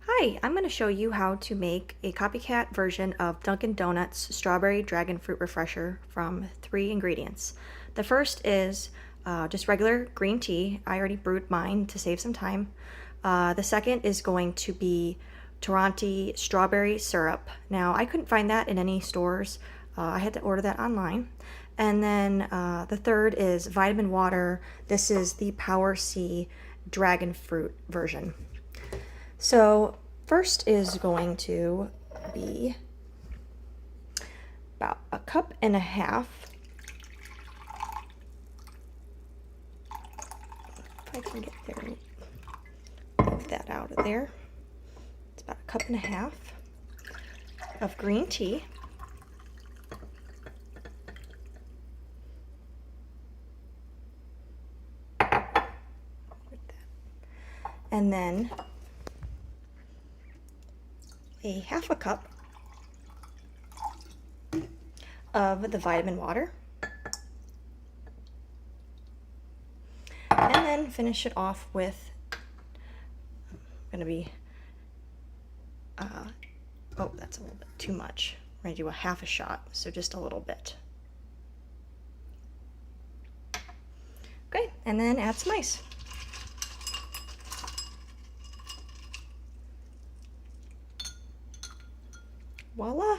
Hi, I'm going to show you how to make a copycat version of Dunkin' Donuts Strawberry Dragon Fruit Refresher from 3 ingredients. The first is just regular green tea. I already brewed mine to save some time. The second is going to be Torani strawberry syrup. Now, I couldn't find that in any stores. I had to order that online. And then the third is vitamin water. This is the Power C Dragon Fruit version. So first is going to be about 1.5 cups. If I can get there, move that out of there. It's about 1.5 cups of green tea. And then a 1/2 cup of the vitamin water, and then finish it off with going to be oh, that's a little bit too much. We're going to do a 1/2 shot, so just a little bit. Okay, and then add some ice. Voila!